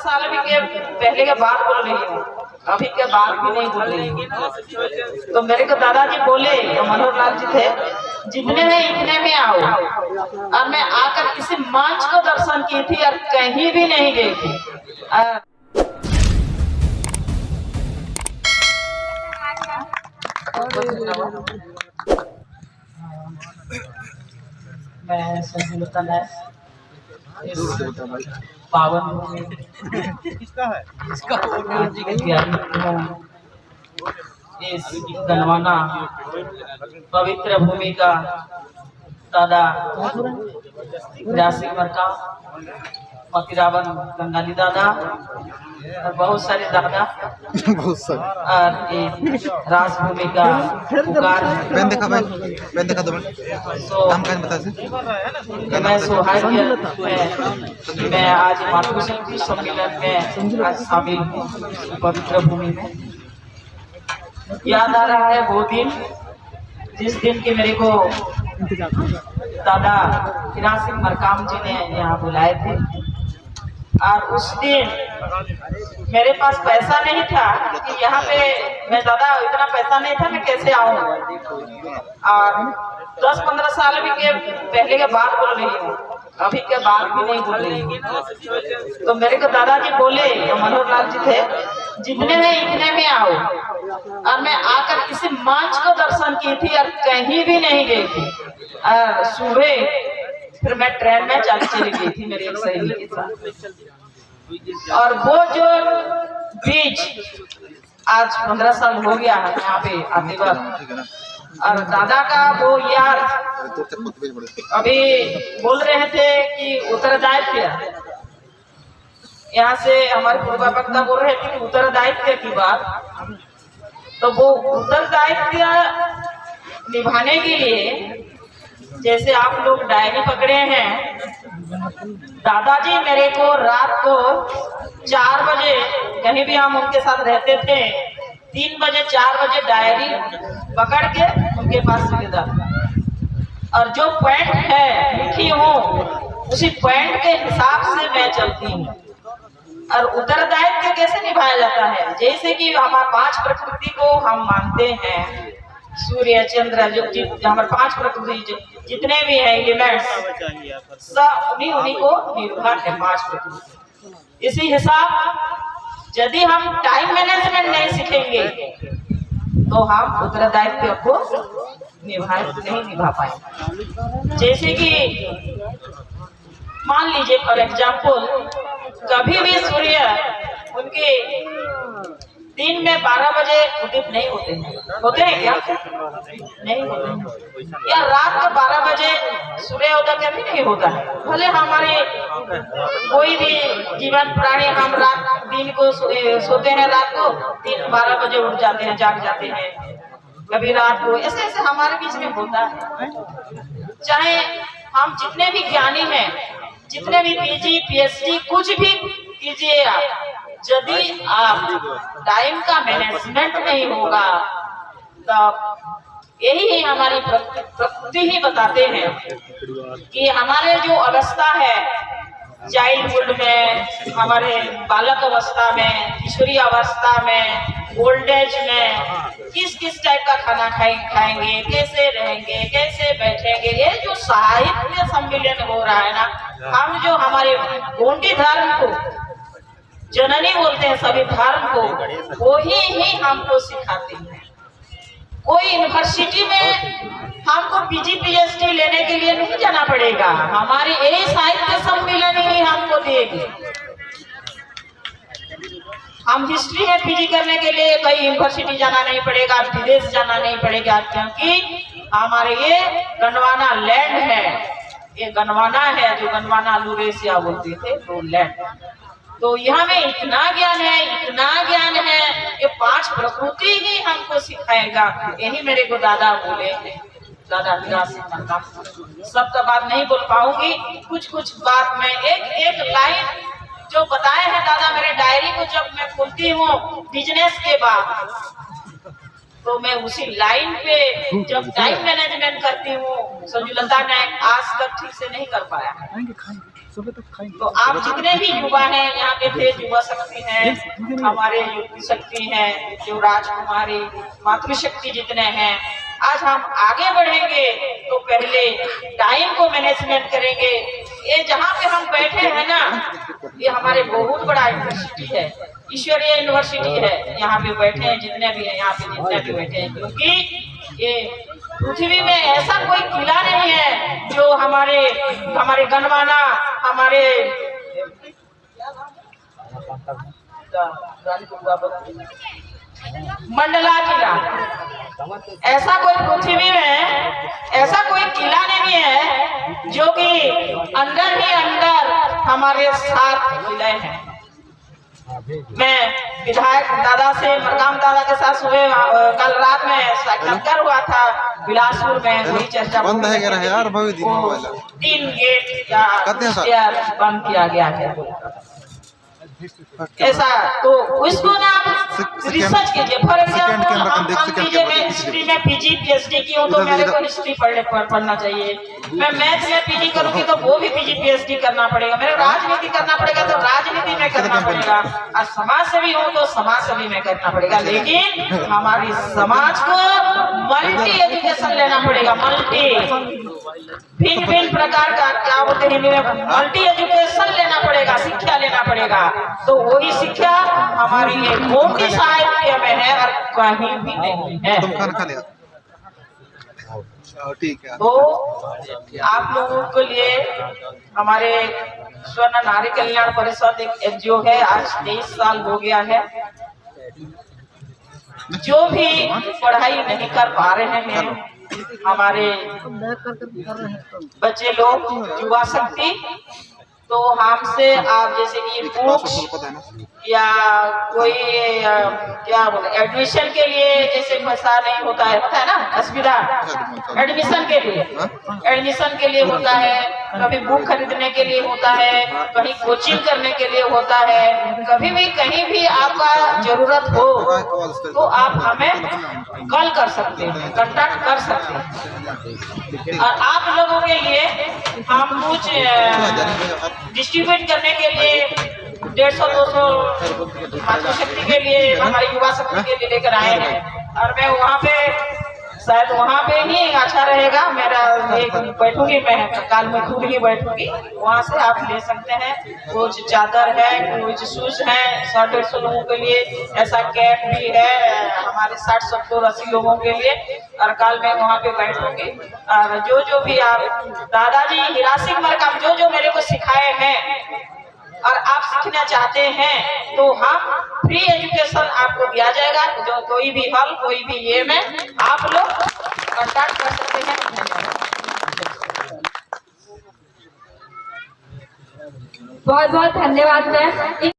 साल भी के पहले के बात बोल रही हूँ, अभी के बात भी नहीं बोल रही हूँ। तो मेरे को दादाजी बोले, मनोहर लाल जी थे, जितने में इतने में आओ। और मैं आकर किसी मंच को दर्शन की थी और कहीं भी नहीं गई थी। मैं संजुलता है पावन किसका है? इस गनवाना पवित्र भूमि का दादा राशि मरका मतिरावन गंगाली दादा और बहुत सारे दादा और ये राजभूमि का पुकार पेन देखा दो नाम का बता से मैं सौभाग्य है मैं आज मातृशक्ति सम्मेलन में आज शामिल हूँ पवित्र भूमि में। याद आ रहा है वो दिन जिस दिन के मेरे को दादा हिराज सिंह मरकाम जी ने यहाँ बुलाए थे। और उस दिन मेरे पास पैसा नहीं था कि यहाँ पे मैं दादा इतना पैसा नहीं था मैं कैसे आऊँ। और 10-15 साल भी के पहले के बात बोल रही हूँ, अभी के बात भी नहीं बोल रही हूँ। तो मेरे को दादाजी बोले, मनोहर लाल जी थे, जितने में इतने में आओ। और मैं आकर किसी मंच को दर्शन की थी और कहीं भी नहीं गई थी। सुबह फिर मैं ट्रेन में चली गई थी मेरी एक सहेली के साथ। और वो जो बीच आज 15 साल हो गया है यहाँ पे आते वक्त। और दादा का वो यार अभी बोल रहे थे कि उत्तरदायित्व, यहाँ से हमारे पूर्व वक्ता बोल रहे थे कि उत्तरदायित्व की बात। तो वो उत्तरदायित्व निभाने के लिए जैसे आप लोग डायरी पकड़े हैं, दादाजी मेरे को रात को 4 बजे कहीं भी हम उनके साथ रहते थे, 3 बजे 4 बजे डायरी पकड़ के उनके पास देता था। और जो पॉइंट है लिखी हो उसी पॉइंट के हिसाब से मैं चलती हूँ। और उत्तरदायित्व कैसे निभाया जाता है, जैसे कि हमारे 5 प्रकृति को हम मानते हैं, सूर्य चंद्र जो हमारे 5 प्रकृति जितने भी है एलिमेंट्स सब उन्हीं को निर्भर है 5 प्रकृति। इसी हिसाब यदि हम टाइम मैनेजमेंट नहीं सीखेंगे तो हम उत्तरदायित्व को नहीं निभा पाएंगे। जैसे कि मान लीजिए फॉर एग्जाम्पल कभी भी सूर्य उनके दिन में 12 बजे उदित नहीं होते हैं क्या? नहीं होते हैं। या रात को 12 बजे सूर्योदय कभी नहीं होता है। भले हमारे कोई भी जीवन प्राणी हम रात दिन को सोते हैं, रात को 12 बजे उठ जाते हैं, जाग जाते हैं, कभी रात को ऐसे ऐसे हमारे बीच में होता है। चाहे हम जितने भी ज्ञानी हैं, जितने भी पीजी पीएचडी कुछ भी कीजिए आप, यदि आप टाइम का मैनेजमेंट नहीं होगा तो यही हमारी प्रकृति ही बताते हैं कि हमारे जो अवस्था है चाइल्डहुड में, हमारे बालक अवस्था में, किशोरी अवस्था में, ओल्ड एज में किस किस टाइप का खाना खाएंगे, कैसे रहेंगे, कैसे बैठेंगे। ये जो साहित्य सम्मेलन हो रहा है ना, हम जो हमारे गोंडी धर्म को जननी बोलते हैं, सभी धर्म को वही ही हमको सिखाते हैं। कोई यूनिवर्सिटी में हमको पीजी पीएचडी लेने के लिए नहीं जाना पड़ेगा, हमारी यही साहित्य सम्मेलन ही हमको देगी। हम हिस्ट्री में पीजी करने के लिए कहीं यूनिवर्सिटी जाना नहीं पड़ेगा, विदेश जाना नहीं पड़ेगा, क्योंकि हमारे ये गनवाना लैंड है, ये गनवाना है जो गनवाना लुरेसिया बोलते थे वो लैंड। तो यहाँ में इतना ज्ञान है, इतना ज्ञान है, ये 5 प्रकृति ही हमको सिखाएगा। यही मेरे को दादा बोले, दादा हिराज सिंह मरकाम। सबका बात नहीं बोल पाऊंगी, कुछ बात मैं एक लाइन जो बताए हैं दादा मेरे डायरी को जब मैं खोलती हूँ बिजनेस के बाद, तो मैं उसी लाइन पे जब टाइम मैनेजमेंट करती हूँ, संजुलता ने आज तक ठीक से नहीं कर पाया। तो आप जितने भी युवा हैं यहाँ पे थे, युवा शक्ति है, हमारे युवती शक्ति है, जो राजकुमारी मातृशक्ति जितने हैं, आज हम आगे बढ़ेंगे तो पहले टाइम को मैनेजमेंट करेंगे। ये जहाँ पे हम बैठे हैं ना, ये हमारे बहुत बड़ा यूनिवर्सिटी है, ईश्वरीय यूनिवर्सिटी है। यहाँ पे बैठे हैं जितने भी हैं, यहाँ पे जितने भी बैठे हैं, क्योंकि ये पृथ्वी में ऐसा कोई किला नहीं है जो हमारे गणमाना, हमारे मंडला किला, ऐसा कोई पृथ्वी में ऐसा कोई किला नहीं है जो कि अंदर ही अंदर हमारे साथ किले हैं। मैं विधायक दादा से, मरकाम दादा के साथ सुबह कल रात में साक्षात्कार हुआ था बिलासपुर में, वही चर्चा बंद है यार, 3 गेट या बंद किया गया है ऐसा। तो उसको ना रिसर्च कीजिए। फॉर एग्जाम्पल हम कीजिए, मैं हिस्ट्री में पीजी पीएचडी की हूँ तो मेरे को हिस्ट्री पढ़ना चाहिए। मैं मैथ में पीजी करूँगी तो वो भी पीजी पीएचडी करना पड़ेगा। मेरे राजनीति करना पड़ेगा तो राजनीति में करना पड़ेगा, और समाज सेवी हूँ तो समाज सेवी में करना पड़ेगा। लेकिन हमारी समाज को मल्टी एजुकेशन लेना पड़ेगा, भिन्न भिन्न प्रकार का, क्या बोलते हैं हिंदी में, मल्टी एजुकेशन लेना पड़ेगा, शिक्षा लेना पड़ेगा। तो वही शिक्षा हमारी ये मोटी साहित्य में है और कहीं भी नहीं है। तुम खाना खा लिया? ठीक है। तो आप लोगों के लिए हमारे स्वर्ण नारी कल्याण परिषद एक एनजीओ है, आज 23 साल हो गया है। जो भी पढ़ाई नहीं कर पा रहे हैं हमारे बच्चे लोग, युवा शक्ति, तो हमसे आप जैसे कि बुक्स या कोई क्या बोले एडमिशन के लिए, जैसे पैसा नहीं होता है ना, असुविधा एडमिशन के लिए होता है, कभी बुक खरीदने के लिए होता है, कहीं कोचिंग करने के लिए होता है, कभी भी कहीं भी आपका जरूरत हो तो आप हमें कॉल कर सकते हैं, कांटेक्ट कर सकते हैं। और आप लोगों के लिए हम कुछ डिस्ट्रीब्यूट करने के लिए 150-200 मातृशक्ति के लिए, हमारी युवा शक्ति के लिए लेकर आए हैं। और मैं वहाँ पे शायद वहाँ पे ही अच्छा रहेगा, मेरा एक बैठूंगी, मैं कल में खुद ही बैठूंगी, वहाँ से आप ले सकते हैं। कुछ चादर है, कुछ शूज है 100-150 लोगों के लिए, ऐसा कैप भी है हमारे 60-70-80 लोगों के लिए। और कल मैं वहाँ पे बैठूंगी, और जो भी आप दादाजी हिरासिक मरकाम जो मेरे को सिखाए हैं और आप सीखना चाहते हैं तो हम फ्री एजुकेशन आपको दिया जाएगा। जो कोई भी हल, कोई भी ये में आप लोग कांटेक्ट कर सकते हैं। बहुत बहुत धन्यवाद मैम।